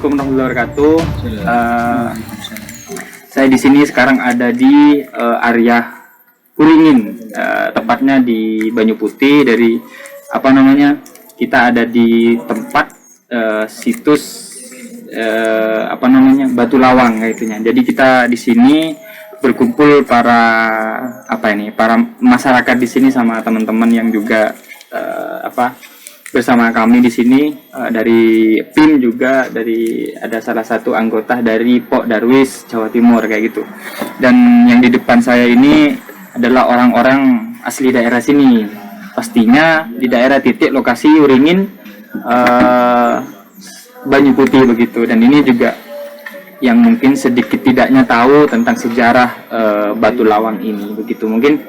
Assalamualaikum warahmatullahi wabarakatuh. Saya di sini sekarang ada di area Uringin, tepatnya di Banyu Putih. Dari kita ada di tempat situs Batu Lawang kayak itunya. Jadi kita di sini berkumpul para masyarakat di sini sama teman-teman yang juga bersama kami di sini, dari PIM juga, dari ada salah satu anggota dari Pok Darwis Jawa Timur kayak gitu. Dan yang di depan saya ini adalah orang-orang asli daerah sini. Pastinya di daerah titik lokasi Uringin, Banyu Putih begitu. Dan ini juga yang mungkin sedikit tidaknya tahu tentang sejarah Batu Lawang ini begitu. Mungkin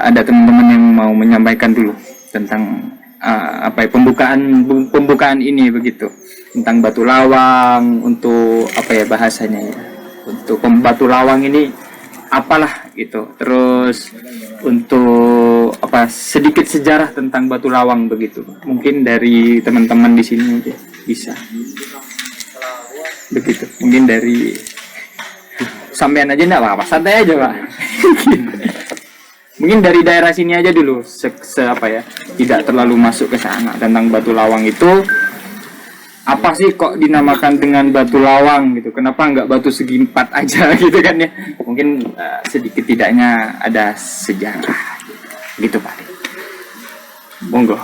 ada teman-teman yang mau menyampaikan dulu tentang pembukaan ini begitu, tentang Batu Lawang, untuk bahasanya ya, untuk Batu Lawang ini apalah gitu. Terus untuk sedikit sejarah tentang Batu Lawang begitu, mungkin dari teman-teman di sini mungkin bisa begitu. Mungkin dari sampean aja enggak apa-apa, santai aja Pak. Mungkin dari daerah sini aja dulu, tidak terlalu masuk ke sana. Tentang Batu Lawang itu apa sih, kok dinamakan dengan Batu Lawang gitu? Kenapa nggak Batu Segi Empat aja gitu kan ya? Mungkin sedikit tidaknya ada sejarah gitu Pak. Monggo.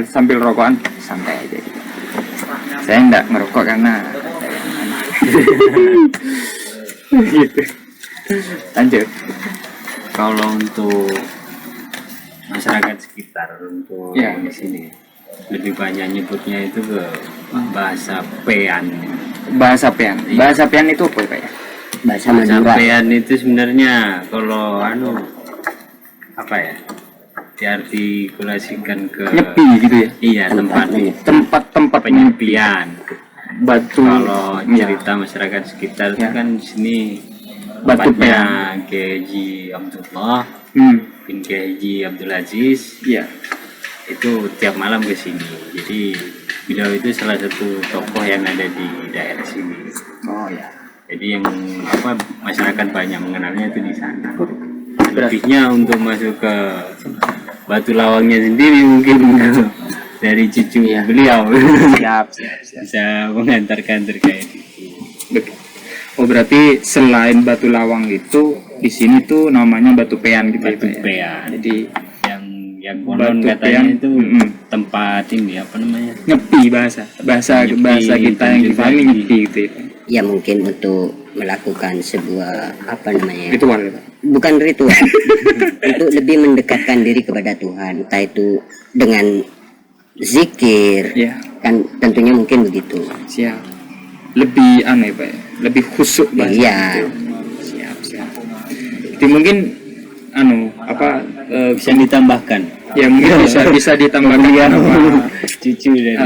sambil rokokan santai aja gitu. Saya enggak merokok karena gitu. Lanjut. Kalau untuk masyarakat sekitar, untuk di sini lebih banyak nyebutnya itu ke bahasa Pean. Bahasa Pean. Bahasa Pean itu apa Pak ya? Bahasa Pean itu sebenarnya kalau diartikulasikan ke nyepi gitu ya? Iya, tempat penyepian. Batu. Kalau cerita masyarakat sekitar itu kan di sini tempatnya Kiai Haji Abdullah bin Kiai Haji Abdul Aziz. Iya. Itu tiap malam ke sini. Jadi beliau itu salah satu tokoh yang ada di daerah sini. Oh ya. Jadi yang masyarakat banyak mengenalnya itu di sana. Lebihnya untuk masuk ke Batu Lawangnya sendiri mungkin dari cucu beliau. Siap. Bisa mengantarkan terkait itu. Oh, berarti selain Batu Lawang itu di sini tuh namanya Batu Pean gitu. Batu Pean. Jadi yang konon katanya itu tempat ini nyepi, bahasa kita yang dipahami nyepi gitu ya. Mungkin untuk melakukan sebuah ritual. Bukan ritual. Untuk lebih mendekatkan diri kepada Tuhan, entah itu dengan zikir, kan tentunya mungkin begitu. Siap. Lebih Pak ya? Lebih khusyuk banget. Iya. Siap. Jadi mungkin bisa ditambahkan. Ya mungkin bisa ditambahkan cucu dari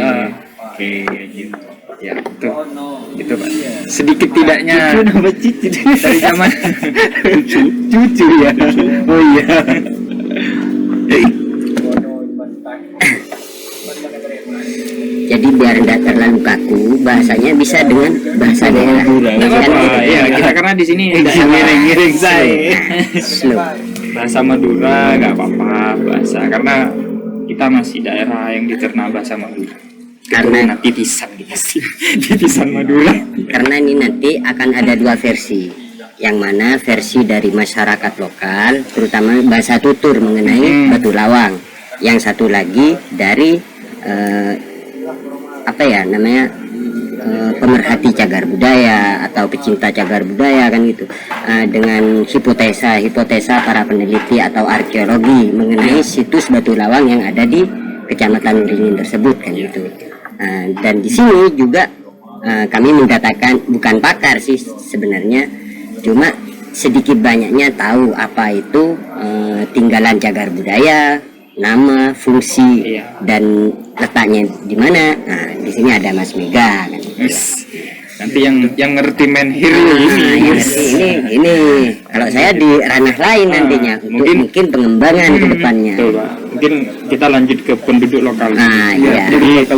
ya itu Pak. Sedikit tidaknya dari zaman cucu ya. Oh iya. Jadi biar tidak terlalu kaku, bahasanya bisa dengan bahasa daerah. Iya, kita karena di sini ngiring-ngiring saya. Bahasa Madura nggak apa-apa, karena kita masih daerah yang diterna bahasa Madura. Karena titisan Madura. Karena ini nanti akan ada dua versi, yang mana versi dari masyarakat lokal, terutama bahasa tutur mengenai Batu Lawang. Yang satu lagi dari pemerhati cagar budaya atau pecinta cagar budaya kan gitu, dengan hipotesa para peneliti atau arkeologi mengenai situs Batu Lawang yang ada di Kecamatan Uringin tersebut kan gitu. Dan di sini juga kami mendatangkan, bukan pakar sih sebenarnya, cuma sedikit banyaknya tahu apa itu tinggalan cagar budaya, nama, fungsi, dan letaknya di mana. Nah, di sini ada Mas Mega kan. Nanti yang ngerti menhir ini kalau saya di ranah lain nantinya untuk mungkin pengembangan ke depannya. Betul, Pak. Mungkin kita lanjut ke penduduk lokal. Iya. Jadi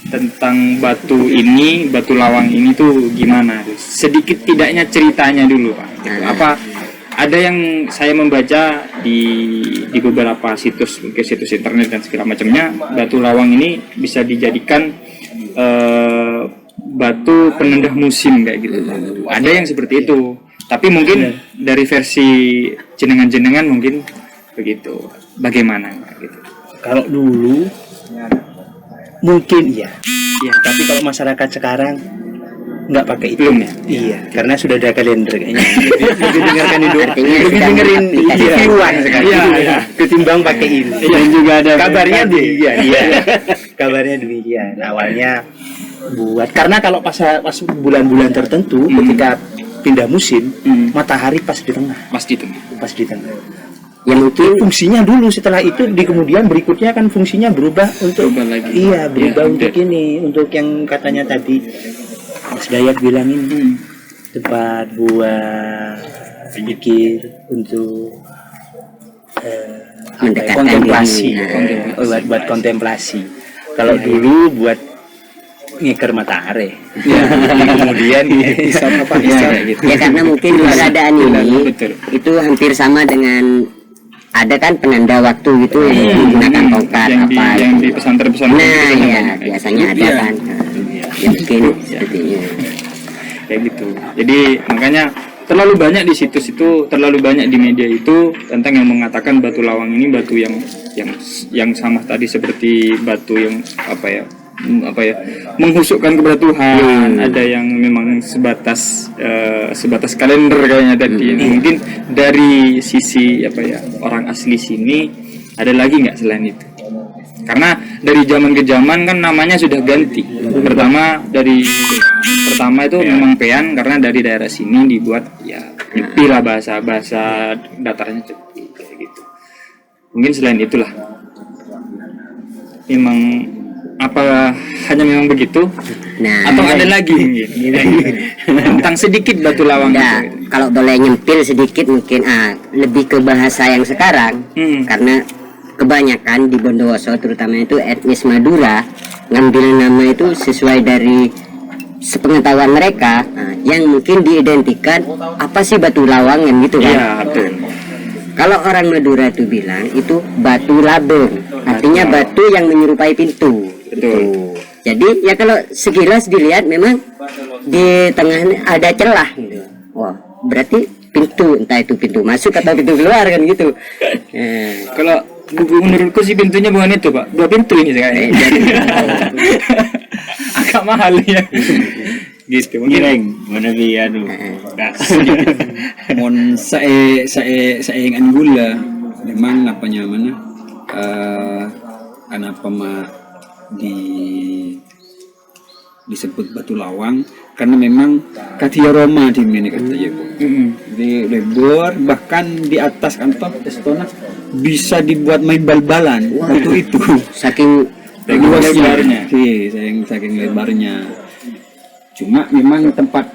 tentang batu lawang ini tuh gimana? Sedikit tidaknya ceritanya dulu, Pak. Apa ada yang saya membaca di beberapa situs, mungkin situs internet dan segala macamnya, batu lawang ini bisa dijadikan batu penendah musim kayak gitu. Ada yang seperti itu. Tapi mungkin dari versi jenengan-jenengan mungkin begitu. Bagaimana gitu? Kalau dulu mungkin iya. Tapi kalau masyarakat sekarang nggak pakai itu. Belum ya? Iya, karena sudah ada kalender kayaknya. Lebih dengarkan itu. Artinya Lebih sedang dengerin TV-an sekarang. Iya. Ketimbang pakai ini. Dan juga ada Kabarnya demikian. Iya. Kabarnya demikian. Awalnya buat karena kalau pas bulan-bulan tertentu ketika pindah musim, matahari pas di tengah. Pas di tengah. Pas di tengah. Ya mungkin Fungsinya dulu, setelah itu di kemudian berikutnya kan fungsinya berubah untuk Berubah lagi. Iya, berubah Iya, untuk ini, untuk yang katanya tadi Mas Dayat bilang ini tempat buat pikir untuk Mendekatkan kontemplasi, diri. buat kontemplasi. Kalau dulu buat ngeker matahari, kemudian gitu. ya karena mungkin keadaan ini Betul. itu hampir sama dengan ada kan penanda waktu gitu yang menggunakan tongkat yang apa yang gitu. di pesantren-pesantren Nah itu kan ya banyak. biasanya ada kan. Ya mungkin seperti itu. Kayak gitu. Jadi makanya terlalu banyak di situs itu, terlalu banyak di media itu tentang yang mengatakan batu lawang ini batu yang sama tadi seperti batu yang apa ya menghusukkan kepada Tuhan. Ada yang memang sebatas kalender kayaknya tadi. Mungkin dari sisi orang asli sini ada lagi nggak selain itu? Karena dari zaman ke zaman kan namanya sudah ganti. Pertama itu memang pean karena dari daerah sini dibuat nyepi lah bahasa datarnya cepi kayak gitu. Mungkin selain itulah. Memang apa hanya memang begitu? Nah, Atau ada lagi tentang sedikit batu lawang ya, itu? kalau boleh nyempil sedikit mungkin lebih ke bahasa yang sekarang karena kebanyakan di Bondowoso terutama itu etnis Madura ngambil nama itu sesuai dari sepengetahuan mereka yang mungkin diidentikan apa sih batu lawang yang gitu kan. Iya, betul. Kalau orang Madura itu bilang itu batu labeng, artinya batu yang menyerupai pintu. Betul. Jadi ya kalau sekilas dilihat memang di tengahnya ada celah gitu. Wah, berarti pintu, entah itu pintu masuk atau pintu keluar kan gitu. Kalau menurutku sih pintunya bukan itu, Pak. 2 pintu ini sekarang. Agak mahal ya. Gitu. Gireng, mana dia aduh. Mon saingan gula memang apanya mana kenapa disebut batu lawang karena memang katia Roma di sini katanya Bu. Di lebar bahkan di atas kantor Estona bisa dibuat main bal-balan waktu itu. Saking Lebarnya. Sih, saking lebarnya. Cuma memang tempat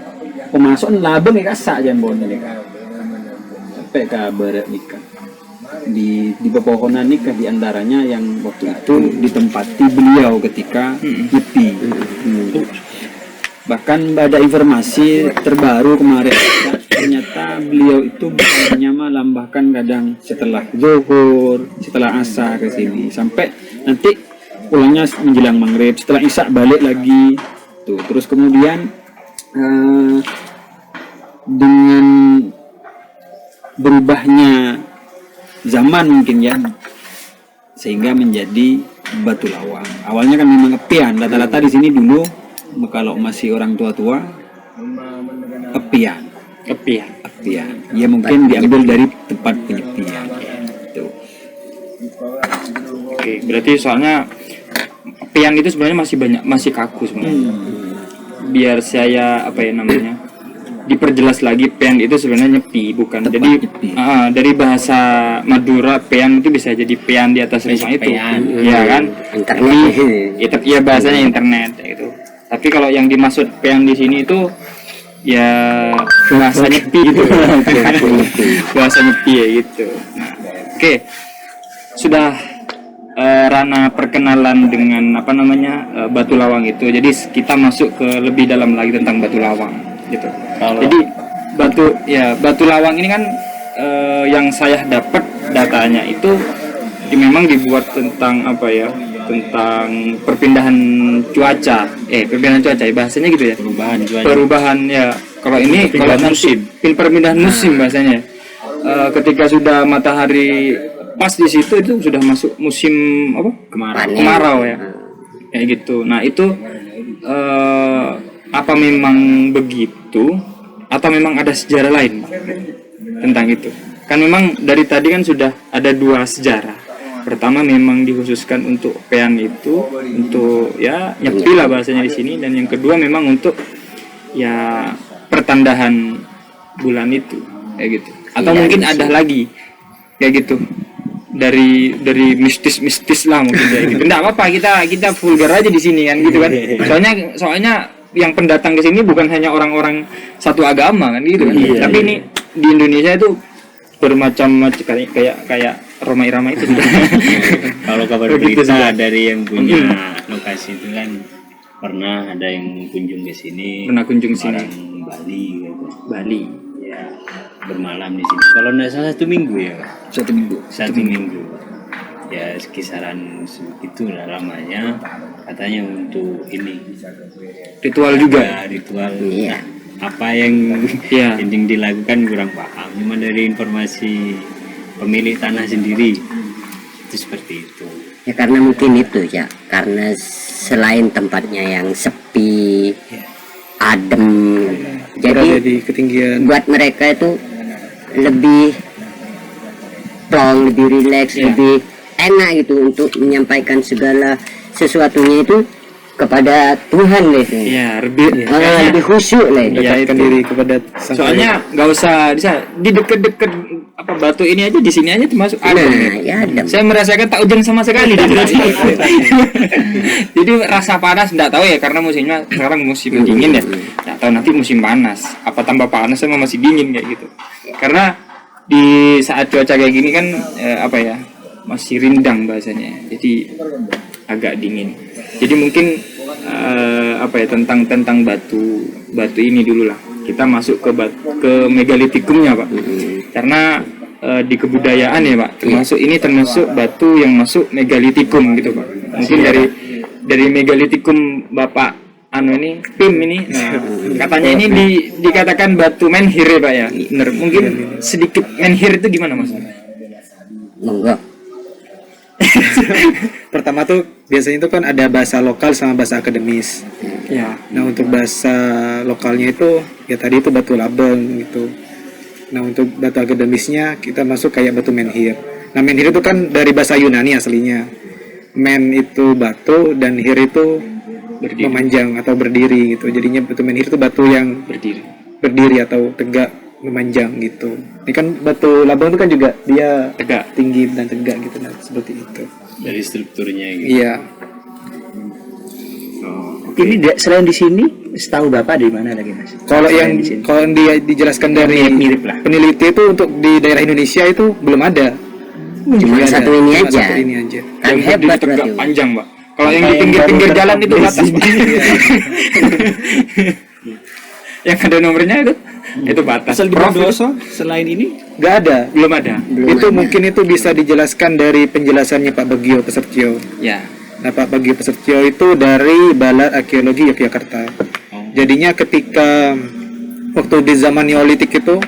pemasukan labeng kasak aja bon sampai kabar nikah di pepohonan nikah diantaranya yang waktu itu ditempati beliau ketika nyepi. Bahkan ada informasi terbaru kemarin ternyata beliau itu hanya melambahkan kadang setelah zuhur, setelah asar ke sini sampai nanti pulangnya menjelang maghrib, setelah isya balik lagi tuh. Terus kemudian dengan berubahnya zaman mungkin ya sehingga menjadi batu lawang. Awalnya kan memang epian, rata-rata di sini dulu kalau masih orang tua-tua epian. Ya mungkin diambil dari tempat penyepian. Tuh. Oke, berarti soalnya pean itu sebenarnya masih kaku sebenarnya. Biar saya diperjelas lagi, pean itu sebenarnya nyepi bukan. Jadi dari bahasa Madura pean itu bisa jadi pean di atas rumah itu. Iya kan? internet. Iya bahasanya internet gitu. Tapi kalau yang dimaksud peang di sini itu ya bahasa nyepi gitu. Bahasa nyepi ya gitu. Nah, oke. Sudah ranah perkenalan dengan apa namanya batu lawang itu. Jadi kita masuk ke lebih dalam lagi tentang batu lawang gitu. Jadi batu lawang ini kan yang saya dapat datanya itu memang dibuat tentang apa ya? Tentang perpindahan cuaca ya bahasanya gitu ya, perubahan ya. Kalau ini kalau musim perpindahan musim bahasanya. Ketika sudah matahari pas di situ itu sudah masuk musim apa kemarau ya kayak gitu. Nah itu apa memang begitu atau memang ada sejarah lain tentang itu? Kan memang dari tadi kan sudah ada dua sejarah. Pertama memang dikhususkan untuk pean itu untuk ya nyepi lah bahasanya di sini, dan yang kedua memang untuk ya pertandahan bulan itu kayak gitu. Atau mungkin ada lagi kayak gitu dari mistis lah mungkin kayak gitu. Nggak apa-apa, kita vulgar aja di sini kan gitu kan. Soalnya yang pendatang ke sini bukan hanya orang-orang satu agama kan gitu kan. Tapi ini di Indonesia itu bermacam-macam kayak Roma Irama itu. Kalau kabar berita dari yang punya lokasi itu kan pernah ada yang kunjung ke sini. Pernah kunjung sini. Orang Bali gitu. Bali. Ya, bermalam di sini. Kalau nggak salah 1 minggu ya, Kak? 1 minggu. 1 minggu. Ya kisaran itulah lamanya. Katanya untuk ini Ritual juga. ya, ritual. Apa yang yang dilakukan kurang paham. Cuma dari informasi pemilik tanah sendiri itu seperti itu. Ya karena mungkin itu ya, karena selain tempatnya yang sepi, adem, jadi di ketinggian. buat mereka itu lebih plong, lebih rileks, lebih enak gitu untuk menyampaikan segala sesuatunya itu kepada Tuhan lah. Ya, lebih Lebih khusyuk lah. Mendekatkan diri kepada Sang soalnya nggak usah di deket-deket apa batu ini aja, di sini aja termasuk adem. Ya adem. Saya merasakan tak hujan sama sekali di sini. Jadi rasa panas nggak tahu ya, karena musimnya sekarang musim dingin ya. Nggak tahu nanti musim panas apa tambah panas sama masih dingin kayak gitu. Karena di saat cuaca kayak gini kan apa ya, masih rindang bahasanya. Jadi agak dingin. Jadi mungkin apa ya tentang batu ini dulu lah. Kita masuk ke megalitikumnya Pak. Karena di kebudayaan ya Pak, termasuk batu yang masuk megalitikum gitu Pak. Mungkin dari megalitikum Bapak ini PIM ini, nah, katanya ini dikatakan batu menhir ya Pak ya. Bener. Mungkin sedikit menhir itu gimana Mas? Monggo. Pertama tuh biasanya itu kan ada bahasa lokal sama bahasa akademis. Ya. Nah untuk bahasa lokalnya itu ya tadi itu batu labeng gitu. Nah untuk batu akademisnya kita masuk kayak batu menhir. Nah menhir itu kan dari bahasa Yunani aslinya. Men itu batu dan hir itu memanjang atau berdiri gitu. Jadinya batu menhir itu batu yang berdiri atau tegak, memanjang gitu. Ini kan batu labang itu kan juga dia Tegak. tinggi dan tegak gitu, nah seperti itu. Dari strukturnya gitu. Iya. Ini selain di sini, setahu Bapak di mana lagi Mas? Kalau Selain yang di sini. kalau dia dijelaskan dari mirip lah. peneliti itu untuk di daerah Indonesia itu belum ada. Cuma Ada. satu ini Cuma aja. satu ini aja. Kan Yang hebat berdiri tegak berarti. panjang Pak. Kalau yang di pinggir-pinggir jalan itu batas Pak. Yang ada nomornya itu batas. Asal di Bondowoso selain ini Nggak ada. Belum ada. Itu mungkin itu bisa dijelaskan dari penjelasannya Pak Bagio Pesertio. Ya. Nah Pak Bagio Pesertio itu dari Balai Arkeologi Yogyakarta. Jadinya ketika waktu di zaman Neolitik itu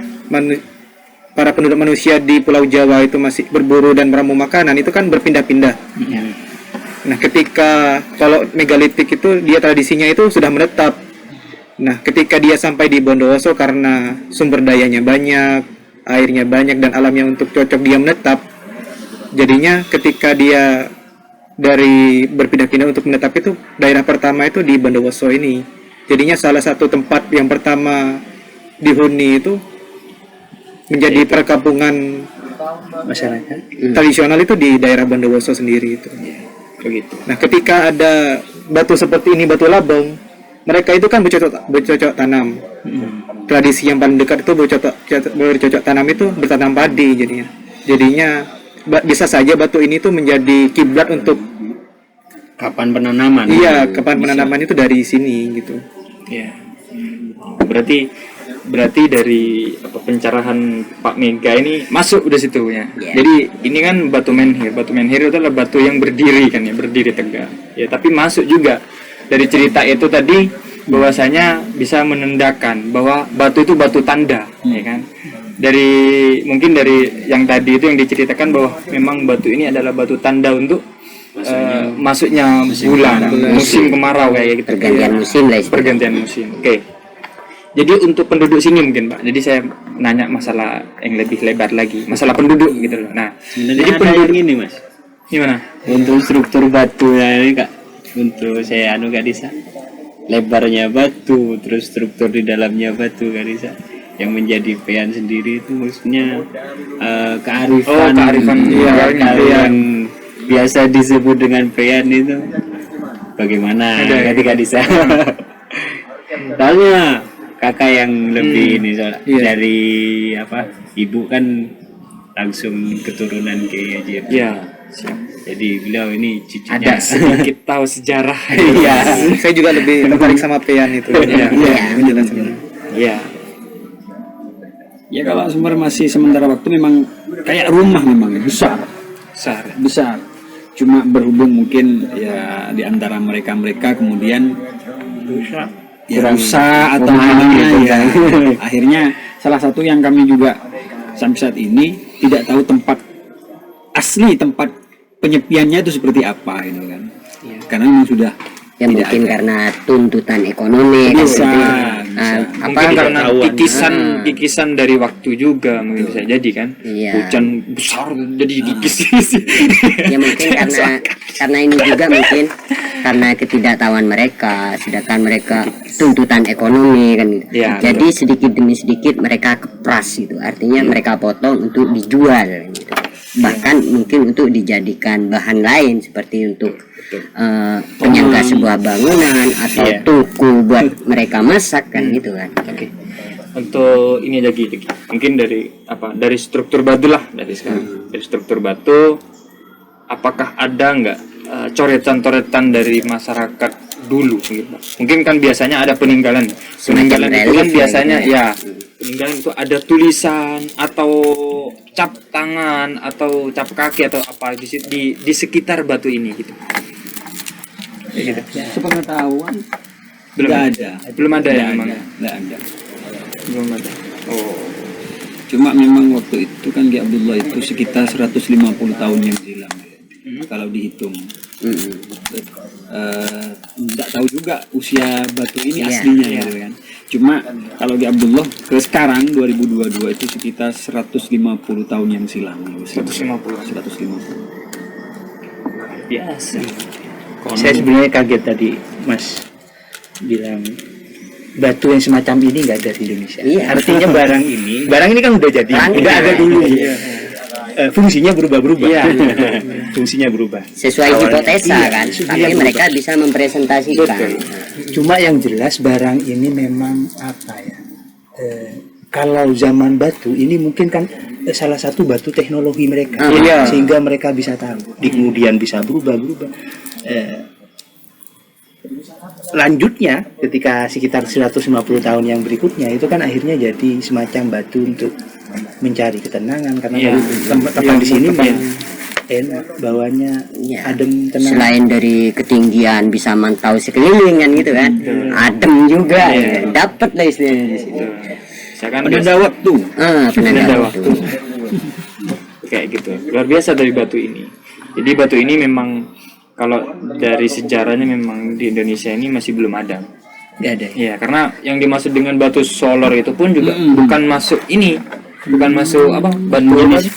para penduduk manusia di Pulau Jawa itu masih berburu dan meramu makanan, itu kan berpindah-pindah. Nah ketika kalau megalitik itu dia tradisinya itu sudah menetap. Nah ketika dia sampai di Bondowoso karena sumber dayanya banyak, airnya banyak dan alamnya untuk cocok dia menetap, jadinya ketika dia dari berpindah-pindah untuk menetap itu daerah pertama itu di Bondowoso ini. Jadinya salah satu tempat yang pertama dihuni itu menjadi perkampungan masyarakat. tradisional itu di daerah Bondowoso sendiri itu. Begitu. Nah ketika ada batu seperti ini, batu labang, mereka itu kan bercocok tanam. Tradisi yang paling dekat itu bercocok tanam itu bertanam padi jadinya bisa saja batu ini tuh menjadi kiblat untuk Kapan penanaman? kapan penanaman itu dari sini gitu. Ya. Berarti dari pencerahan Pak Mega ini masuk udah situ ya. Jadi ini kan batu menhir. Batu menhir itu adalah batu yang berdiri kan ya, berdiri tegak. Ya, tapi masuk juga dari cerita itu tadi bahwasanya bisa menandakan bahwa batu itu batu tanda, ya kan. Mungkin dari yang tadi itu yang diceritakan bahwa memang batu ini adalah batu tanda untuk masuknya bulan, musim kemarau kayak gitu. Pergantian musim lah istilahnya. Pergantian musim. Oke. Jadi untuk penduduk sini mungkin Pak. Jadi saya nanya masalah yang lebih lebar lagi, masalah penduduk gitu loh. Nah, Sebenarnya jadi ada penduduk yang ini Mas. gimana? Untuk struktur batu ya ini Kak. Untuk saya Kak Disa. Lebarnya batu, terus struktur di dalamnya batu Kak Disa. Yang menjadi pean sendiri itu maksudnya kearifan. Kearifan yang biasa disebut dengan pean itu. Bagaimana Kak Disa? Soalnya kakak yang lebih ini dari ibu kan langsung keturunan ke Haji. Ya, siap. Jadi beliau ini cucunya. Ada sedikit tahu sejarah. Iya, saya juga lebih tertarik sama pean itu. Iya. Ya kalau Sumber masih sementara waktu memang kayak rumah memang besar. Cuma berhubung mungkin ya di antara mereka kemudian rusak atau namanya ya. Akhirnya salah satu yang kami juga sampai saat ini tidak tahu tempat penyepiannya itu seperti apa gitu kan. Karena memang sudah Ya tidak mungkin ada. karena tuntutan ekonomi kan Bisa, gitu. bisa. Mungkin karena kikisan dari waktu juga mungkin bisa jadi kan. Iya. Hujan besar jadi kikis. Ya mungkin karena ini juga mungkin karena ketidaktahuan mereka, sedangkan mereka tuntutan ekonomi kan gitu. Iya, Jadi sedikit demi sedikit mereka kepras gitu. Artinya mereka potong untuk dijual gitu. Bahkan mungkin untuk dijadikan bahan lain seperti untuk penyangga sebuah bangunan atau tuku buat mereka masak kan gitu kan. Oke. Untuk ini lagi mungkin dari struktur batu lah dari sekarang. Dari struktur batu apakah ada nggak coretan-coretan dari masyarakat dulu gitu. Mungkin kan biasanya ada peninggalan itu kan relief biasanya gitu ya peninggalan itu ada tulisan atau cap tangan atau cap kaki atau apa di sekitar batu ini gitu. Kayak gitu. Sepengetahuan Belum tidak ada. Belum ada ya memang. Tidak ada. Belum ada. Oh. Cuma memang waktu itu kan Ki Abdullah itu sekitar 150 tahun yang silam kalau dihitung. Tidak tahu juga usia batu ini aslinya gitu kan. Cuma kalau Ki Abdullah ke sekarang 2022 itu sekitar 150 tahun yang silam. 150. Biasa. Saya sebenarnya kaget tadi Mas bilang batu yang semacam ini nggak ada di Indonesia. Iya. Artinya barang ini kan udah jadi, udah ada dulu. Fungsinya berubah-ubah. Fungsinya berubah. Sesuai hipotesa kan, tapi mereka bisa mempresentasikan. Cuma yang jelas barang ini memang apa ya? Kalau zaman batu ini mungkin kan salah satu batu teknologi mereka, sehingga mereka bisa tahu. Kemudian bisa berubah. Lanjutnya ketika sekitar 150 tahun yang berikutnya itu kan akhirnya jadi semacam batu untuk mencari ketenangan karena tempat di sini enak bawahnya adem tenang. Selain dari ketinggian bisa mantau sekeliling kan gitu kan, adem juga, dapat lah istilahnya di situ. Penanda waktu. Penanda waktu. Kayak gitu. Luar biasa dari batu ini. Jadi batu ini memang kalau dari sejarahnya memang di Indonesia ini masih belum ada. Nggak ada. Ya, karena yang dimaksud dengan batu solor itu pun juga bukan masuk ini. bukan masuk apa batu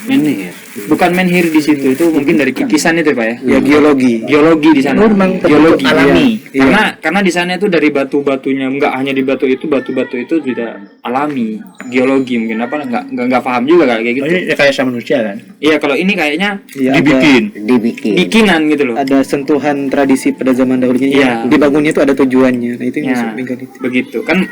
Ini ya. bukan menhir di situ, itu mungkin dari kikisan itu Pak ya. Ya geologi. Geologi di sana. Memang Geologi alami. iya. Karena di sana itu dari batu-batunya, enggak hanya di batu-batu itu tidak alami. Geologi mungkin apa enggak paham juga kayak gitu. Ini kayak sama manusia kan. Iya, kalau ini kayaknya Iya, dibikin. Dibikin. Bikinan gitu loh. Ada sentuhan tradisi pada zaman dahulunya. Iya. Dibangunnya itu ada tujuannya. Nah, itu yang Ya, masuk megalith. begitu. Kan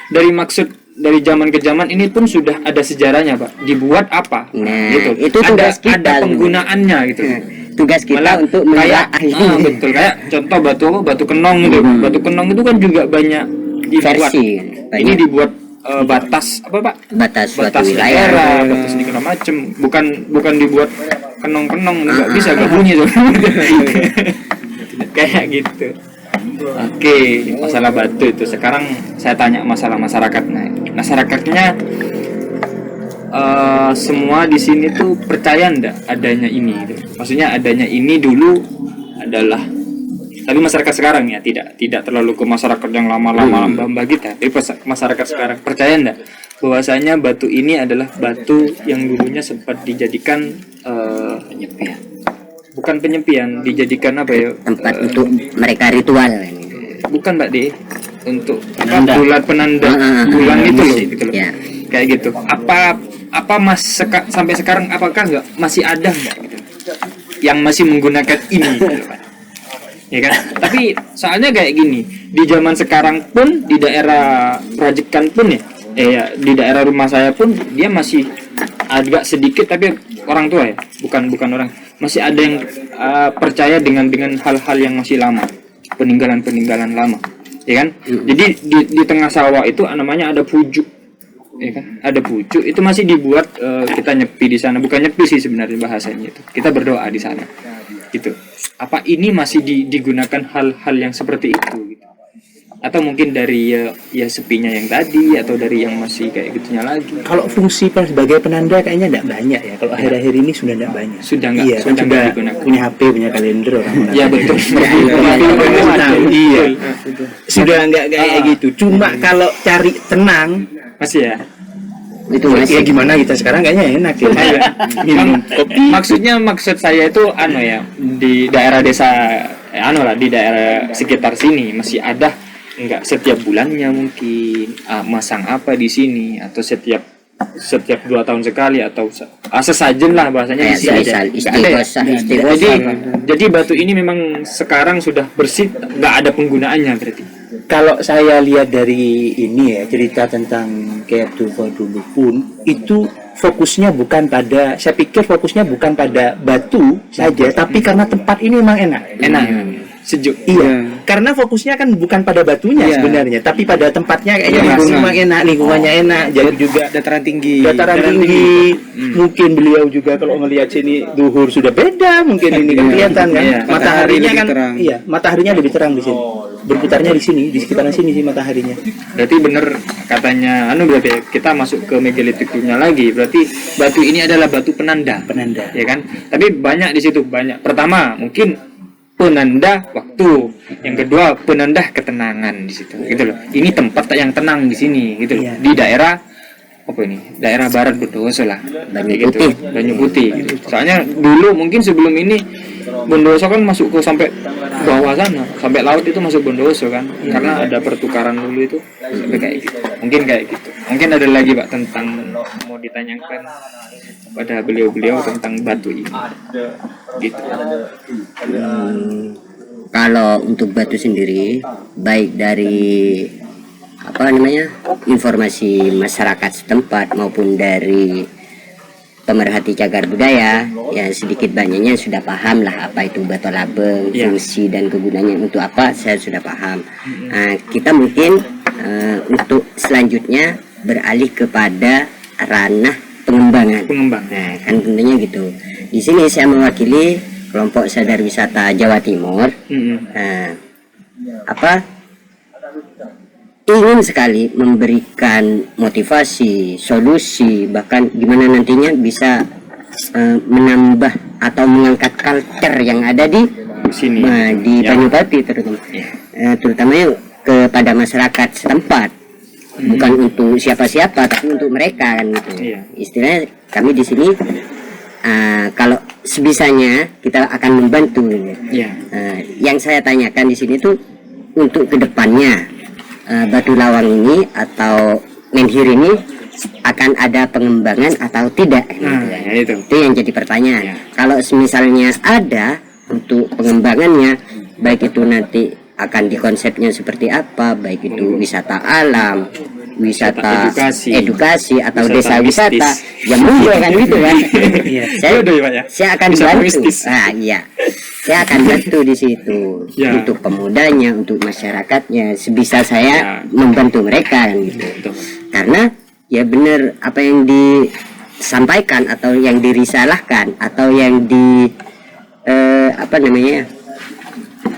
dari maksud dari zaman ke zaman ini pun sudah ada sejarahnya, Pak. Dibuat apa? Nah, gitu. itu tugas kita ada penggunaannya gitu. Tugas kita Malah untuk kayak menelaah betul, kayak contoh batu kenong gitu. Batu kenong itu kan juga banyak dibuat. versi. Ini Banyak dibuat batas apa, Pak? batas suatu Batas wilayah. daerah, batas segala macem. Bukan dibuat kenong-kenong, nggak bisa, nggak bunyi tuh. Kayak gitu. Oke, masalah batu itu. Sekarang saya tanya masalah masyarakat. Nah, masyarakatnya semua di sini tuh percaya ndak adanya ini? Gitu. Maksudnya adanya ini dulu adalah, tapi masyarakat sekarang ya tidak terlalu ke masyarakat yang lama-lama mbah kita. Tapi masyarakat sekarang percaya ndak bahwasanya batu ini adalah batu yang dulunya sempat dijadikan Penyepian. bukan penyempian, dijadikan apa ya? Tempat untuk mereka ritual. Bukan Mbak De, untuk Penanda. bulan penanda bulan itu loh, gitu loh. Ya. Kayak gitu. Apa sampai sekarang apakah nggak masih ada nggak gitu yang masih menggunakan ini, gitu loh, Pak? Ya kan? Tapi soalnya kayak gini, di zaman sekarang pun di daerah Rajekan pun ya, di daerah rumah saya pun dia masih agak sedikit, tapi orang tua ya, bukan orang, masih ada yang percaya dengan hal-hal yang masih lama, peninggalan lama, ya kan? Jadi di tengah sawah itu namanya ada pujuk, ya kan? Ada pujuk itu masih dibuat, kita nyepi di sana, bukan nyepi sih sebenarnya bahasanya itu, kita berdoa di sana, gitu. Apa ini masih digunakan hal-hal yang seperti itu, gitu? Atau mungkin dari ya sepinya yang tadi, atau dari yang masih kayak gitunya lagi? Kalau fungsi sebagai penanda kayaknya tidak banyak ya. Kalau akhir-akhir ini sudah tidak banyak. Sudah nggak, Iya, kan sudah nggak sudah digunakan. punya HP, punya kalender orang-orang. Ya betul. Iya. Sudah nggak kayak gitu. Cuma kalau cari tenang, Masih ya. Itu ya masih gimana kita sekarang kayaknya enak ya. Minum kopi. Maksud saya itu ya, di daerah desa di daerah sekitar sini masih ada nggak setiap bulannya mungkin masang apa di sini, atau setiap 2 tahun sekali, atau sesajen lah bahasanya, kayak masih ada. semisal Nggak ada ya? istighosah. Jadi batu ini memang sekarang sudah bersih, nggak ada penggunaannya berarti. Kalau saya lihat dari ini ya, cerita tentang Kyai Abdul dulu pun itu fokusnya bukan pada, saya pikir fokusnya bukan pada batu saja, tapi karena tempat ini memang enak. Sejuk. Iya, karena fokusnya kan bukan pada batunya sebenarnya, tapi pada tempatnya kayaknya Lingkungan. memang enak, lingkungannya enak, jadi juga Dataran tinggi. dataran tinggi. Mungkin beliau juga kalau melihat sini duhur sudah beda, mungkin ini kan kelihatan kan, Iya. mataharinya Lebih kan, terang. iya, mataharinya lebih terang di sini, berputarnya di sini, di sekitaran sini sih mataharinya. Berarti bener katanya berarti kita masuk ke megalitiknya lagi. Berarti batu ini adalah batu penanda. Penanda. Ya kan? Tapi banyak di situ, banyak. Pertama, mungkin penanda waktu. Yang kedua, penanda ketenangan di situ. Gitu loh. Ini tempat yang tenang di sini, gitu loh. Iya. Di daerah apa ini? Daerah barat Bondowoso lah. Banyu Gitu. Putih. Banyu Putih gitu. Soalnya dulu mungkin sebelum ini Bondowoso kan masuk ke sampai bawah sana, sampai laut itu masuk Bondowoso kan. Karena ada pertukaran dulu itu sampai kayak gitu. Mungkin kayak gitu. Mungkin ada lagi Pak tentang mau ditanyakan pada beliau-beliau tentang batu ini. Gitu. Kalau untuk batu sendiri, baik dari informasi masyarakat setempat maupun dari pemerhati cagar budaya, ya sedikit banyaknya sudah paham lah apa itu batu labeng, Ya. fungsi dan kegunaannya untuk apa, saya sudah paham. Kita mungkin untuk selanjutnya beralih kepada ranah pengembangan. Pengembang. Nah, kan tentunya gitu. Di sini saya mewakili kelompok sadar wisata Jawa Timur. Ingin sekali memberikan motivasi, solusi, bahkan gimana nantinya bisa menambah atau mengangkat culture yang ada di Sini. di Ya. Banyupati terutama, Ya. terutamanya kepada masyarakat setempat. bukan untuk siapa-siapa tapi untuk mereka kan gitu. Iya. Istilahnya kami di sini kalau sebisanya kita akan membantu gitu. Iya. Yang saya tanyakan di sini tuh untuk kedepannya batu lawang ini atau menhir ini akan ada pengembangan atau tidak gitu kan. Ya itu. Itu yang jadi pertanyaan. Ya. Kalau misalnya ada untuk pengembangannya, baik itu nanti akan dikonsepnya seperti apa, baik itu wisata alam, wisata edukasi atau Wisata desa wisata, mistis. ya monggo kan gitu kan. Yaudah, ya, Pak, ya. Saya akan Wisata bantu. mistis. Iya. Saya akan bantu di situ Ya. untuk pemudanya, untuk masyarakatnya, sebisa saya Ya. membantu mereka kan gitu. Betul. Karena ya benar apa yang disampaikan atau yang dirisalahkan atau yang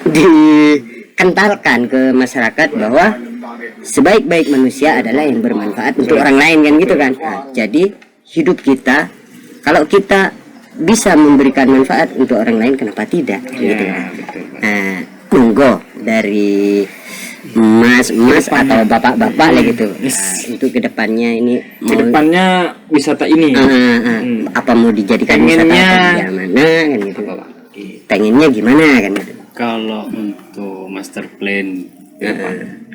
dikentalkan ke masyarakat bahwa sebaik-baik manusia adalah yang bermanfaat untuk orang lain kan gitu kan. Nah, jadi hidup kita kalau kita bisa memberikan manfaat untuk orang lain kenapa tidak gitu kan. Nah, monggo dari Mas atau bapak-bapak lah gitu. Nah, untuk kedepannya ini Kedepannya wisata ini. apa mau dijadikan wisata Pengennya- atau gimana kan gitu. Pengennya gimana kan gitu. Kalau untuk master plan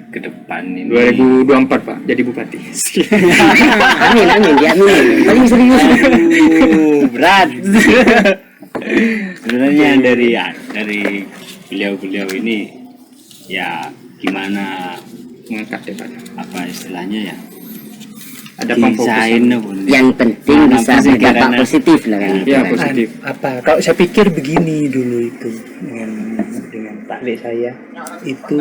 ke depan ini 2024 Pak jadi bupati. Amin diaminin. Paling serius. berat. Sebenarnya dari beliau-beliau ini ya gimana Mengangkat ya Pak. apa istilahnya ya? Ada Desain pemfokusan. pun. Yang penting Mana bisa pasti berdampak karena- positif lah kan. gitu Iya, kan. positif. Apa kalau saya pikir begini dulu itu dengan Pak Le saya itu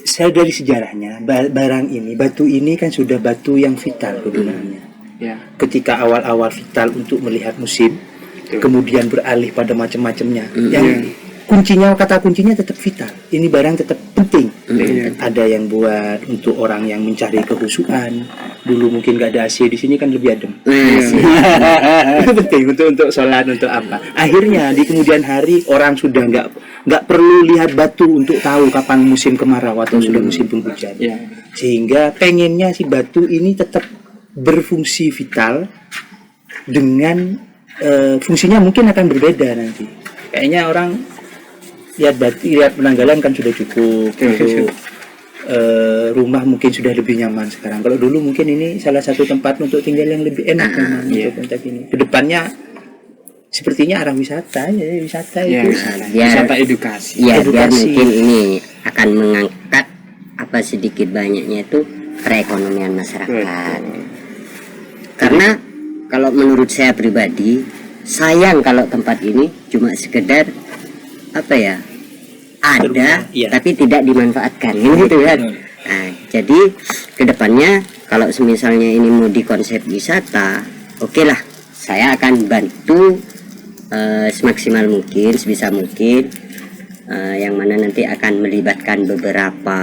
saya dari sejarahnya barang ini batu ini kan sudah batu yang vital kegunaannya. Ya. Ketika awal-awal vital untuk melihat musim, kemudian beralih pada macam-macamnya. Yang kata kuncinya tetap vital. Ini barang tetap penting. Ada yang buat untuk orang yang mencari kehusuan. Dulu mungkin gak ada AC di sini kan lebih adem. Itu penting untuk sholat untuk apa. Akhirnya di kemudian hari orang sudah nggak perlu lihat batu untuk tahu kapan musim kemarau atau sudah musim penghujan. Ya. Sehingga pengennya si batu ini tetap berfungsi vital dengan fungsinya mungkin akan berbeda nanti. Kayaknya orang lihat penanggalan kan sudah cukup untuk rumah mungkin sudah lebih nyaman sekarang. Kalau dulu mungkin ini salah satu tempat untuk tinggal yang lebih enak memang untuk konteks ini. Kedepannya sepertinya arah wisata ya wisata Ya. itu. Wisata edukasi. Ya, biar Edukasi. mungkin ini akan mengangkat apa sedikit banyaknya itu perekonomian masyarakat. Karena kalau menurut saya pribadi, sayang kalau tempat ini cuma sekedar apa ya? Ada Iya. tapi tidak dimanfaatkan gitu kan. Nah, jadi kedepannya kalau misalnya ini mau dikonsep wisata, oke lah, saya akan bantu semaksimal mungkin, sebisa mungkin, yang mana nanti akan melibatkan beberapa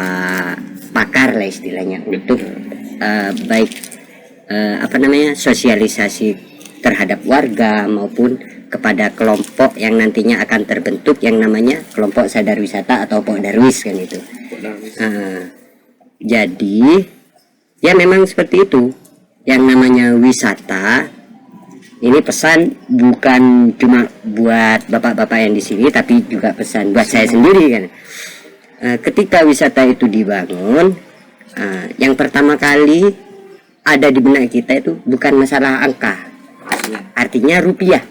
pakar lah istilahnya untuk baik sosialisasi terhadap warga maupun kepada kelompok yang nantinya akan terbentuk yang namanya kelompok sadar wisata atau Pokdarwis kan itu. Jadi ya memang seperti itu. Yang namanya wisata ini pesan bukan cuma buat bapak-bapak yang di sini tapi juga pesan buat saya sendiri kan. Ketika wisata itu dibangun, yang pertama kali ada di benak kita itu bukan masalah angka, artinya rupiah.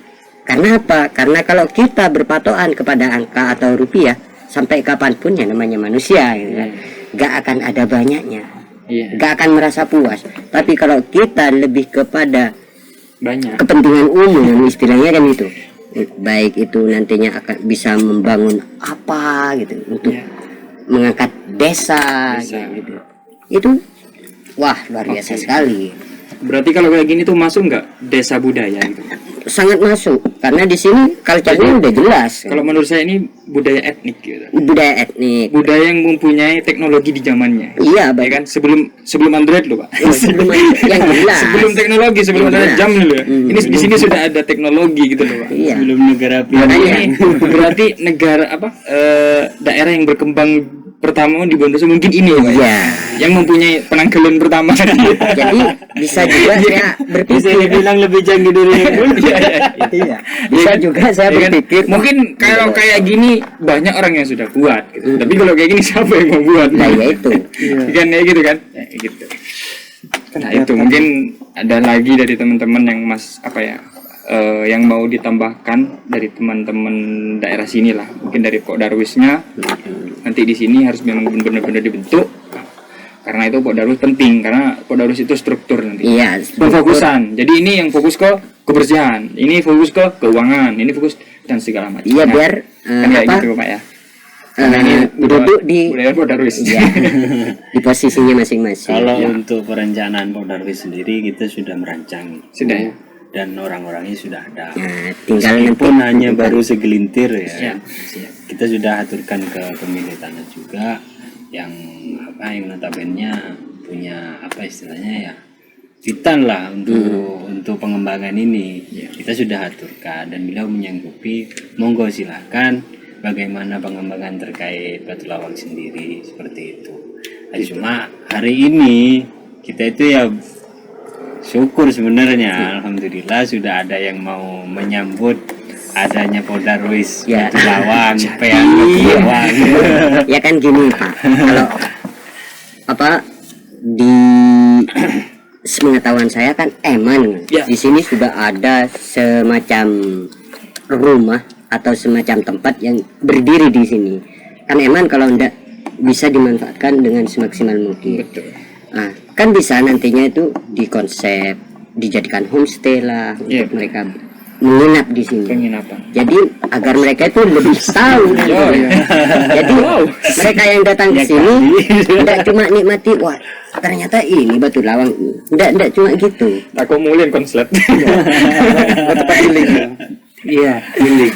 Karena apa? Karena kalau kita berpatokan kepada angka atau rupiah, sampai kapanpun ya namanya manusia gitu kan, gak akan ada banyaknya, gak akan merasa puas. Tapi kalau kita lebih kepada Banyak. kepentingan umum istilahnya kan itu, baik itu nantinya akan bisa membangun apa gitu untuk mengangkat desa. Gitu. Itu wah luar biasa sekali. Berarti kalau kayak gini tuh masuk nggak desa budaya gitu? Sangat masuk karena di sini culture-nya udah jelas. Kalau menurut saya ini budaya etnik gitu. Budaya etnik. Budaya yang mempunyai teknologi di zamannya. Iya, Ya baik. kan sebelum Android loh, Pak. Sebelum yang jelas. Sebelum teknologi, sebelum Yang ada jelas. jam loh. Ini di sini sudah ada teknologi gitu loh, Pak. Iya. Belum negara Makanya ini berarti negara daerah yang berkembang pertama di Bondoso mungkin ini Pak, Iya. yang mempunyai penanggalan pertama. Jadi bisa juga saya Bisa berpikir, dibilang lebih canggih dari yang dulu. iya, bisa juga saya Ya kan? berpikir Mungkin kalau kayak gini banyak orang yang sudah buat gitu. Tapi kalau kayak gini siapa yang mau buat? nah ya itu. Kan ya gitu kan? Ya, gitu. Nah itu mungkin ada lagi dari teman-teman yang yang mau ditambahkan dari teman-teman daerah sini lah, mungkin dari Pok Darwisnya nanti di sini harus memang benar-benar dibentuk, karena itu Pok Darwis penting, karena Pok Darwis itu struktur nanti Iya, pemfokusan. Jadi ini yang fokus ke kebersihan, ini fokus ke keuangan, ini fokus dan segala macam. Iya, Nah, biar kan kayak apa, gitu Pak ya. Karena ini duduk di budaya Pok Darwis. ya, di posisinya masing-masing. Kalau Ya. untuk perencanaan Pok Darwis sendiri kita sudah merancang Sudah ya. dan orang-orangnya sudah ada. Nah, tinggal nanti Meskipun hanya baru segelintir ya. Ya. Kita sudah aturkan ke pemilik tanah juga yang notabene punya istilahnya ya titan lah untuk pengembangan ini. Kita sudah aturkan dan beliau menyanggupi, monggo silahkan bagaimana pengembangan terkait Batu Lawang sendiri seperti itu. Nah, cuma hari ini kita itu ya syukur sebenarnya, alhamdulillah sudah ada yang mau menyambut adanya Pok Darwis Ya. Batu Lawang, peang Batu Lawang. ya kan gini Pak, kalau di sepengetahuan saya kan Eman Ya. di sini sudah ada semacam rumah atau semacam tempat yang berdiri di sini. Kan Eman kalau enggak bisa dimanfaatkan dengan semaksimal mungkin. Betul. Nah, kan bisa nantinya itu dikonsep dijadikan homestay lah Iya. untuk mereka menginap di sini. Penginapan. Jadi agar mereka itu lebih tahu. Jadi mereka yang datang ke sini tidak cuma nikmati, wah ternyata ini Batu Lawang. Tidak cuma gitu. Aku mulai konslet. Tempat healing. Iya. Healing.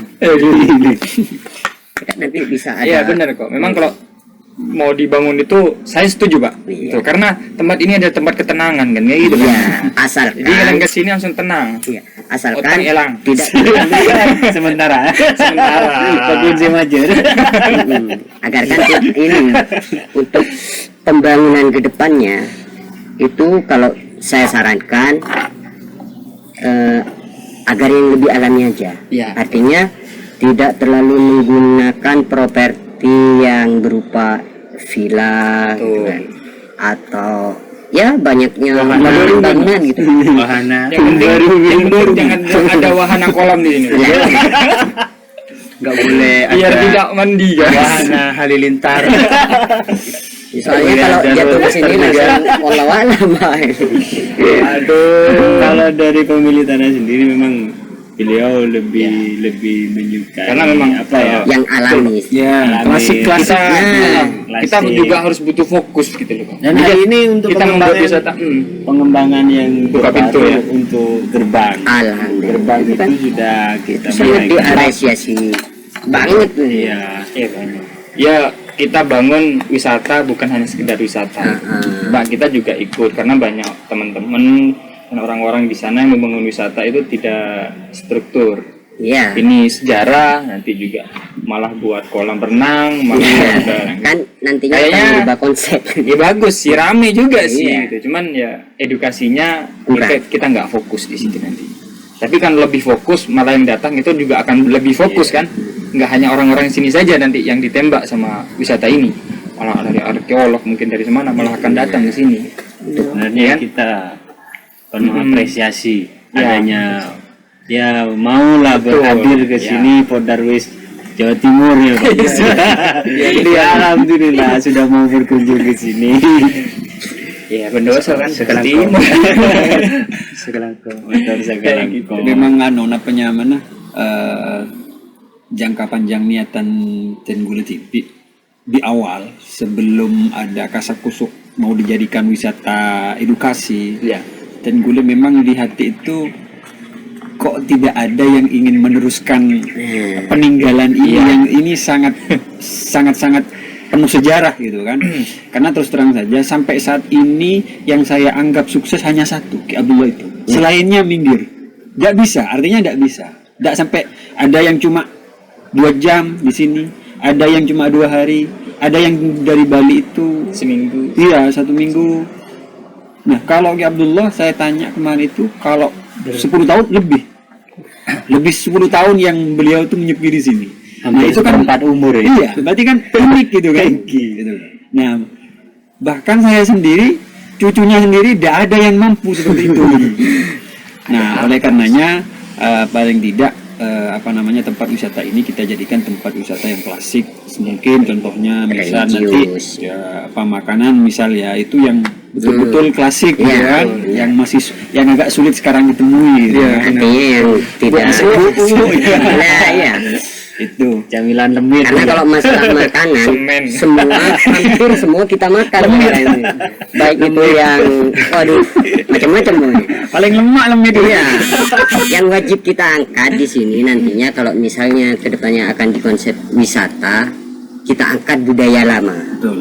Nanti bisa ada. Iya benar kok. Memang kalau mau dibangun itu saya setuju Pak. Iya. Itu karena tempat ini ada tempat ketenangan kan kayak gitu Iya, kan. asalkan. Jadi kalian ke sini langsung tenang. Iya, asalkan Otak elang. tidak Sementara Sementara. Major. agar kan ini untuk pembangunan ke depannya itu kalau saya sarankan agar yang lebih alami aja. Iya. Artinya tidak terlalu menggunakan properti yang berupa villa gitu kan. Atau ya banyaknya bangunan gitu. Wahana Yang penting jangan ada wahana kolam di sini. Nggak boleh Biar ada tidak mandi guys. wahana halilintar. Soalnya kalau jatuh ke sini langsung walau-walau Kalau dari pemilik tanah sendiri memang beliau lebih menyukai Karena memang yang alami. Ya, klasik Kita Nah, kita juga harus butuh fokus gitu loh. Pak. Dan hari ini untuk kita membuat pengembangan wisata. pengembangan yang Buka pintu terbaru ya. untuk gerbang Alhamdulillah itu kan sudah kita sangat mulai. diapresiasi banget tuh. Iya. Iya banyak. Ya kita bangun wisata bukan hanya sekedar wisata. Mbak kita juga ikut karena banyak teman-teman dan orang-orang di sana yang membangun wisata itu tidak struktur. Iya. Ini sejarah, nanti juga malah buat kolam renang, malah ada. Kan nantinya Kayaknya- akan berubah konsep. Ya bagus sih, rame juga sih Iya. gitu. Cuman ya edukasinya Kurang. kita nggak fokus di situ nanti. Tapi kan lebih fokus, malah yang datang itu juga akan lebih fokus kan. Nggak hanya orang-orang sini saja nanti yang ditembak sama wisata ini. Malah dari arkeolog mungkin dari mana malah akan datang ke sini. Sebenarnya Iya. kita penuh apresiasi Ya. adanya ya maulah Betul. berhadir ke Ya. sini Pok Darwis Jawa Timur ya Pak. Ya, alhamdulillah sudah mau berkunjung ke sini. Ya berdosa kan seperti Motor Sagalangko. Memang napanya mana jangka panjang niatan Tenggule TV di awal sebelum ada kasak kusuk mau dijadikan wisata edukasi. ya. Tenggule memang di hati itu kok tidak ada yang ingin meneruskan peninggalan ini yang ini sangat sangat penuh sejarah gitu kan. Karena terus terang saja sampai saat ini yang saya anggap sukses hanya satu, Ki Abdullah itu. Selainnya minggir. Nggak bisa, artinya nggak bisa. Nggak sampai ada yang cuma 2 jam di sini, ada yang cuma 2 hari, ada yang dari Bali itu seminggu. iya 1 minggu. Nah kalau Ki Abdullah saya tanya kemarin itu kalau 10 tahun lebih 10 tahun yang beliau itu menyepi di sini. Nah itu kan 4 umur ya. iya berarti kan unik gitu kan. Gitu. Nah bahkan saya sendiri cucunya sendiri tidak ada yang mampu seperti itu. Nah oleh karenanya paling tidak tempat wisata ini kita jadikan tempat wisata yang klasik. Mungkin contohnya misal Religius. nanti makanan misal ya itu yang betul-betul klasik gitu Iya. kan, yang masih yang agak sulit sekarang ditemui. Gitu kan. Artinya yang tidak nah, ya. Itu Camilan lemit. Karena kalau masalah makanan Semen. hampir semua kita makan sekarang. Baik itu yang waduh macam-macam pokoknya. paling lemak lemit Iya. Yang wajib kita angkat di sini nantinya kalau misalnya kedepannya akan dikonsep wisata, kita angkat budaya lama. betul.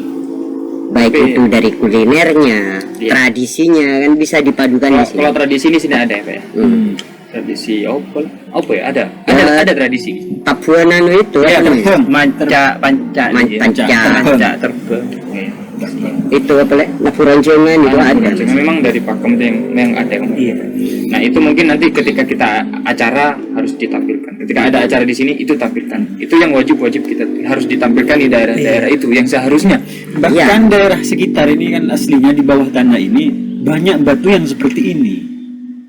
Baik itu dari kulinernya, tradisinya kan bisa dipadukan di sini. Kalau tradisi di sini ada ya, Pak ya? Tradisi apa ya? Ada tradisi. Papua Nano itu Ya, apa namanya? panca terbang. Itu apa lek? Nafuranjongan itu ada. Memang dari pakem itu yang ada. Nah itu mungkin nanti ketika kita acara harus ditampilkan. Ketika ada acara di sini itu tampilkan. Itu yang wajib kita harus ditampilkan di daerah-daerah itu yang seharusnya. Bahkan daerah sekitar ini kan aslinya di bawah tanah ini banyak batu yang seperti ini.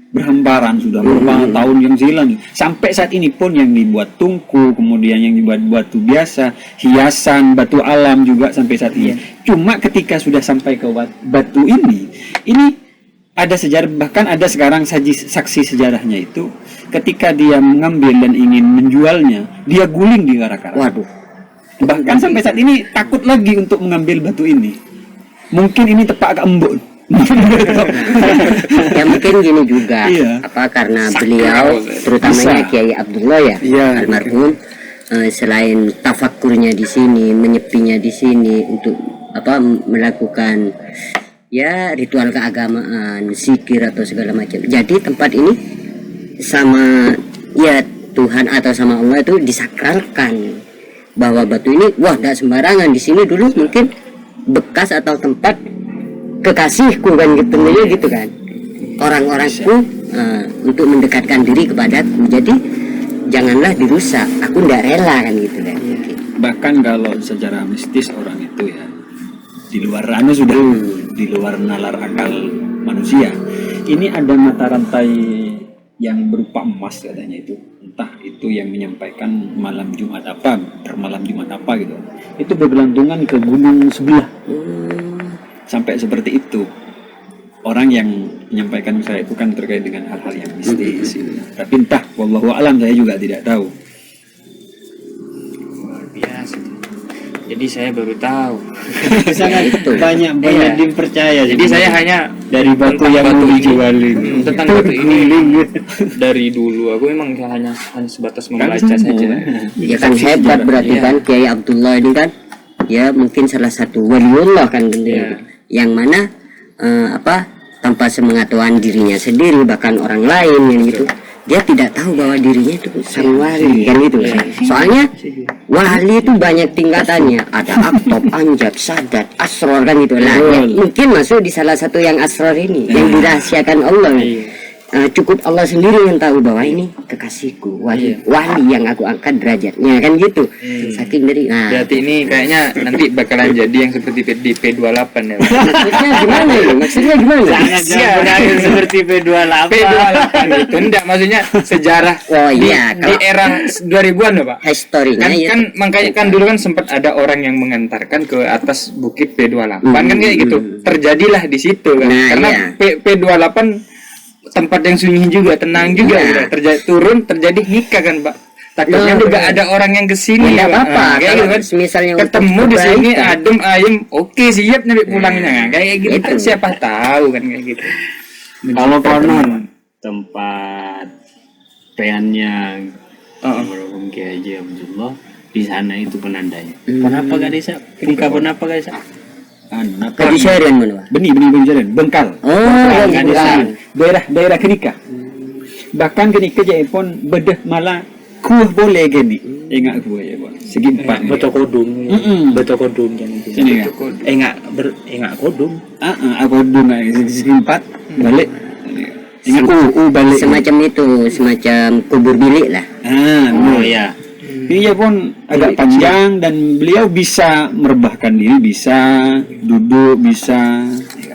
Berhamparan sudah beberapa tahun yang silam. Sampai saat ini pun yang dibuat tungku, kemudian yang dibuat batu biasa, hiasan, batu alam juga sampai saat ini. Cuma ketika sudah sampai ke batu ini ada sejarah, bahkan ada sekarang saksi sejarahnya itu ketika dia mengambil dan ingin menjualnya, dia guling di karak-karak. Waduh. Bahkan sampai saat ini takut lagi untuk mengambil batu ini. Mungkin ini tepat agak embun. Ya mungkin gini juga. Iya. Apa karena beliau terutamanya Bisa. Kiai Abdullah ya, Iya. almarhum selain tafakurnya di sini, menyepinya di sini untuk melakukan ya ritual keagamaan, zikir atau segala macam. Jadi tempat ini sama ya Tuhan atau sama Allah itu disakralkan bahwa batu ini wah tidak sembarangan. Di sini dulu mungkin bekas atau tempat kekasihku kan gitu kan, orang-orangku untuk mendekatkan diri kepadaku, jadi janganlah dirusak, aku tidak rela kan gitu kan. Bahkan kalau secara mistis orang itu ya di luar sudah di luar nalar akal manusia. Ini ada mata rantai yang berupa emas katanya itu, entah itu yang menyampaikan malam Jumat apa, malam Jumat apa gitu, itu bergelantungan ke gunung sebelah. Sampai seperti itu. Orang yang menyampaikan saya itu kan terkait dengan hal-hal yang mistis. Tapi entah, wallahu alam, saya juga tidak tahu. Luar biasa. Jadi saya baru tahu. Sangat banyak Iya. dipercaya. Jadi saya hanya dari batu tentang yang batu mau ini. dijualin. Tentang batu ini dari dulu aku memang hanya sebatas membaca saja. Ya kan hebat berarti Iya. kan Kiai Abdullah ini kan ya mungkin salah satu waliullah kan tentunya. Yang mana tanpa sepengetahuan dirinya sendiri bahkan orang lain yang gitu, dia tidak tahu bahwa dirinya itu sang wali kan gitu. Soalnya wali itu banyak tingkatannya, ada aktob, anjab, sadat, asror kan gitu. Nah, ya, mungkin masuk di salah satu yang asror ini yang dirahasiakan Allah. Cukup Allah sendiri yang tahu bahwa ini kekasihku, wali yang aku angkat derajatnya kan gitu. Saking dari Berarti ini kayaknya nanti bakalan jadi yang seperti di P28 ya. maksudnya gimana ini? Maksudnya gimana? Jangan berakhir seperti P28. P28 itu enggak maksudnya sejarah Oh di, iya, di kalau era 2000-an loh, Pak. historinya ya. Kan makanya kan dulu kan sempat ada orang yang mengantarkan ke atas bukit P28 kan kayak gitu. Terjadilah di situ kan. Nah, Karena iya. P28 tempat yang sunyi juga, tenang juga gitu. Terjadi nikah kan, Pak. Takutnya Nah, juga ada orang yang kesini Tidak Pak. apa-apa, Nah, kayak gitu kalau kan. misalnya untuk Ketemu di sini kebaikan. adem ayem, oke siap nyampe pulangnya. Nah, kayak gitu Itu. kan siapa tahu kan kayak gitu. Kalau konon tempat peannya almarhum Kiai Haji Abdullah di sana itu penandanya. Kenapa gak desa? Kenapa guys? Di Syarian mana, Pak? Benih Jaren, Bengkal. Oh, Bengkal, bukan. daerah Kenika. Bahkan Kenika jadi pun bedah malah kuah boleh gini. Ingat kuah ya, Pak. Segi empat. Beto kodung. Beto kodung jangan itu. Sini ya. Enggak kodung. Aku dulu segi empat balik. Ingat balik. Semacam itu, semacam kubur bilik lah. Oh ya. Dia pun agak panjang dan beliau bisa merebahkan diri, bisa duduk, bisa.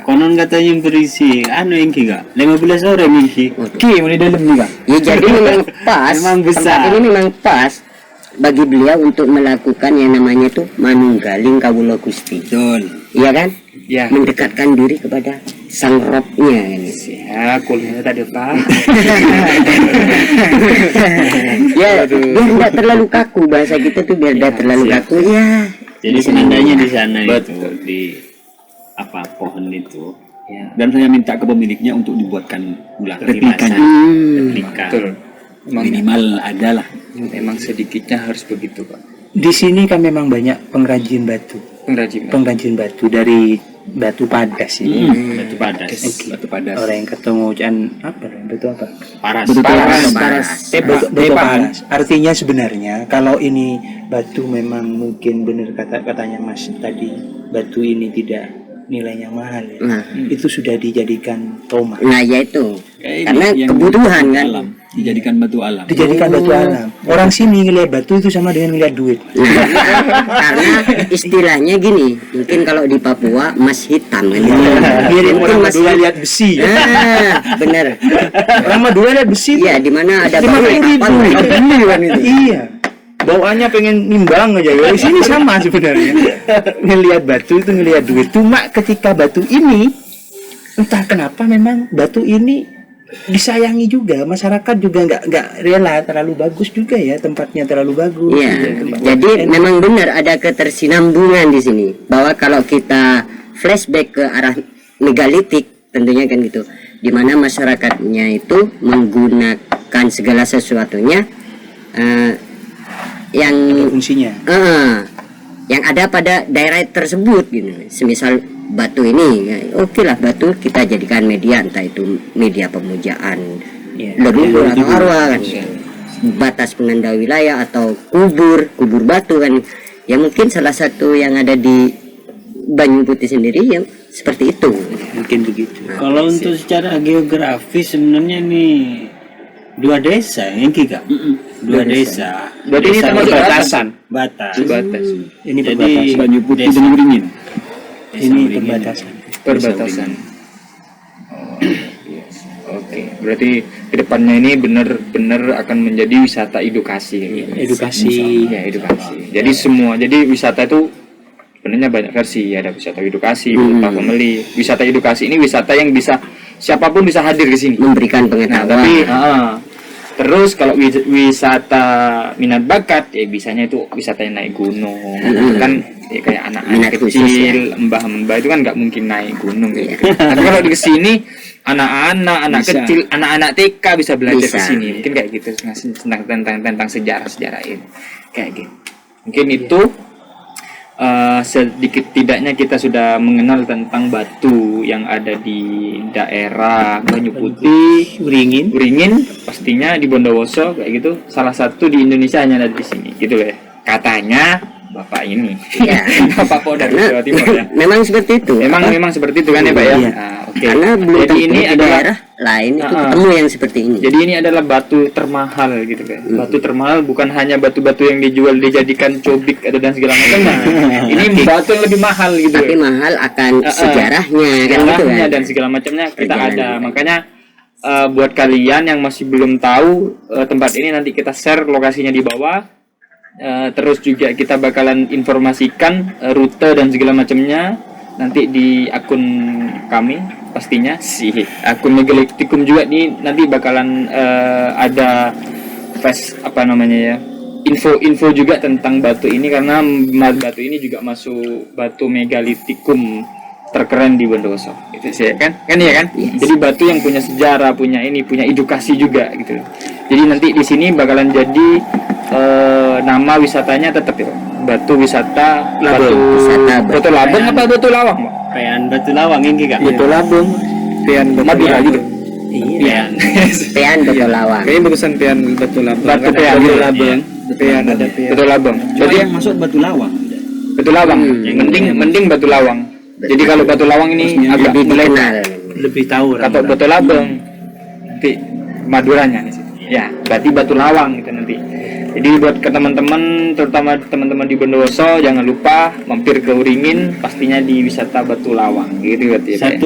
Konon katanya berisi yang kira 15 orang ini. Oke, mulai dalam nih kak. Ya jadi memang pas, Memang besar. tempat ini memang pas bagi beliau untuk melakukan yang namanya tuh manunggaling kawula Gusti. Betul. Iya kan? Ya. Mendekatkan diri kepada sang robnya kan. Ya, kuliahnya tadi Pak. Ya, biar tidak terlalu kaku bahasa kita tuh biar tidak terlalu kaku ya. Jadi penandanya di sana itu di apa pohon itu. Ya. Dan saya minta ke pemiliknya untuk dibuatkan ulang Replikanya. replikanya. Replika. Betul. Memang, Minimal adalah. memang sedikitnya harus begitu Pak. Di sini kan memang banyak pengrajin batu. Pengrajin batu dari batu padas ini. Batu padas. Batu padas. Orang yang ketemu batu apa? Paras. Paras. Batu paras. Artinya sebenarnya kalau ini batu memang mungkin benar katanya Mas tadi, batu ini tidak nilainya mahal ya. Nah. Itu sudah dijadikan toma. Nah, ya itu. Ini Karena yang kebutuhan kan. alam. Dijadikan batu alam. Dijadikan batu alam. Orang sini ngelihat batu itu sama dengan ngelihat duit. Nah, karena istilahnya gini, mungkin kalau di Papua emas hitam kan. Biarin Mungkin orang emas Madura lihat besi. bener. Orang Madura lihat besi. Iya, di mana ada 50.000. kapal beli kan itu. Iya. Bawaannya pengen nimbang aja. Di sini sama sebenarnya. Ngelihat batu itu ngelihat duit. Cuma ketika batu ini entah kenapa memang batu ini disayangi juga, masyarakat juga nggak rela, terlalu bagus juga ya tempatnya, terlalu bagus. Iya. Tempat Jadi enak. memang benar ada ketersinambungan di sini. Bahwa kalau kita flashback ke arah megalitik tentunya kan gitu. Di mana masyarakatnya itu menggunakan segala sesuatunya yang fungsinya. yang ada pada daerah tersebut gitu. Semisal batu ini, oke lah batu kita jadikan media, entah itu media pemujaan leluhur atau arwah kan. Batas penanda wilayah atau kubur batu kan. Ya mungkin salah satu yang ada di Banyu Putih sendiri yang seperti itu. Mungkin begitu. Kalau untuk secara geografis sebenarnya nih dua desa yang kak. Dua desa. Berarti ini Desa termasuk batasan. Batas. Batas. Ini Jadi perbatasan. Banyu Putih desa. dan Beringin. Ini perbatasan. Perbatasan. Oh, yes. Oke, berarti kedepannya ini benar-benar akan menjadi wisata edukasi. Edukasi. Ya, edukasi. Jadi jadi wisata itu sebenarnya banyak versi. Ada wisata edukasi, wisata family. Wisata edukasi ini wisata yang bisa siapapun bisa hadir ke sini. Memberikan Nah, pengetahuan. tapi terus kalau wisata minat bakat ya bisanya itu wisata yang naik gunung. Itu kan ya kayak anak-anak Minat khusus, kecil, mbah-mbah itu kan nggak mungkin naik gunung gitu. Tapi kalau di kesini anak-anak, anak Bisa. kecil, anak-anak TK bisa belajar Bisa. ke sini. Mungkin kayak gitu tentang sejarah-sejarah ini. Kayak gitu. Mungkin itu sedikit tidaknya kita sudah mengenal tentang batu yang ada di daerah Banyu Putih, Beringin, pastinya di Bondowoso kayak gitu. Salah satu di Indonesia hanya ada di sini, gitu ya. Katanya Bapak ini, Ya. Bapak Polda Karena Jawa Timur ya. memang seperti itu. Memang seperti itu kan ya Pak ya. Iya. Nah, oke. Karena belum Jadi tentu ini di adalah daerah lain itu Ah, ketemu yang seperti ini. Jadi ini adalah batu termahal gitu kan. Batu termahal bukan hanya batu-batu yang dijual dijadikan cobik atau dan segala macam. Nah, ini batu yang lebih mahal gitu. Tapi mahal akan sejarahnya kan gitu Sejarahnya kan. dan segala macamnya kita Perjalanan. ada. Makanya buat kalian yang masih belum tahu tempat ini nanti kita share lokasinya di bawah. Terus juga kita bakalan informasikan rute dan segala macamnya nanti di akun kami pastinya akun Megalitikum juga nih nanti bakalan ada info juga tentang batu ini karena batu ini juga masuk batu Megalitikum terkeren di Bondowoso itu sih kan ya kan. Jadi batu yang punya sejarah, punya edukasi juga gitu. Jadi nanti di sini bakalan jadi nama wisatanya tetap itu batu wisata batu Labeng apa batu Lawang Pak? Perayaan Batu Lawang ini kak. Batu Labung, Pian Batu Madura Labung. gitu. Iya. Pean Batu Lawang. Kayaknya bagusan pian batu labang. Batu Kan Pean. ada Iya. labang. pean ada pean. Batu labang. Jadi Jadi yang masuk Batu Lawang. batu lawang. Mending batu lawang. Jadi kalau batu lawang ini agak Lebih melebar. dikenal. Lebih tahu Atau orang. batu labang. Nanti Maduranya di situ. Ya, berarti batu lawang gitu nanti. Jadi buat ke teman-teman, terutama teman-teman di Bondowoso, jangan lupa mampir ke Uringin, pastinya di wisata Batu Lawang. Gitu berarti ya, Pak, ya?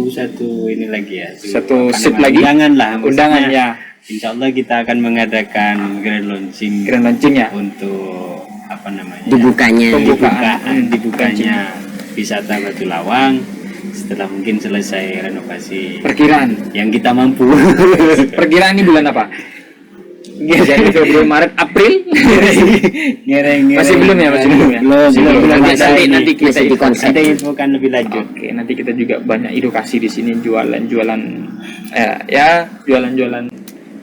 Satu ini lagi ya. Satu apa sip namanya, lagi? Undangan lah. Undangan maksudnya. ya, Insya Allah kita akan mengadakan grand launching grand launching ya. untuk apa namanya? Dibukanya. Dibukanya wisata Batu Lawang setelah mungkin selesai renovasi Perkiraan, yang kita mampu. perkiraan ini bulan apa? Jadi Februari, Maret, April? Masih belum ya, masih belum ya. Belum. Nanti kita masih di konsep. Kita infokan lebih lanjut. Oke, nanti kita juga banyak edukasi di sini, jualan-jualan, jualan-jualan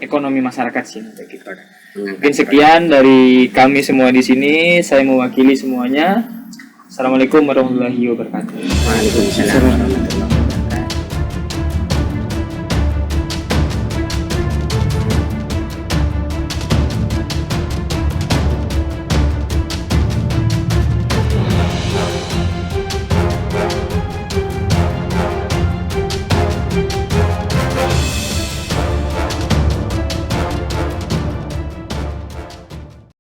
ekonomi masyarakat sini. Gitu. Mungkin sekian dari kami semua di sini. Saya mewakili semuanya. Assalamualaikum warahmatullahi wabarakatuh. Waalaikumsalam.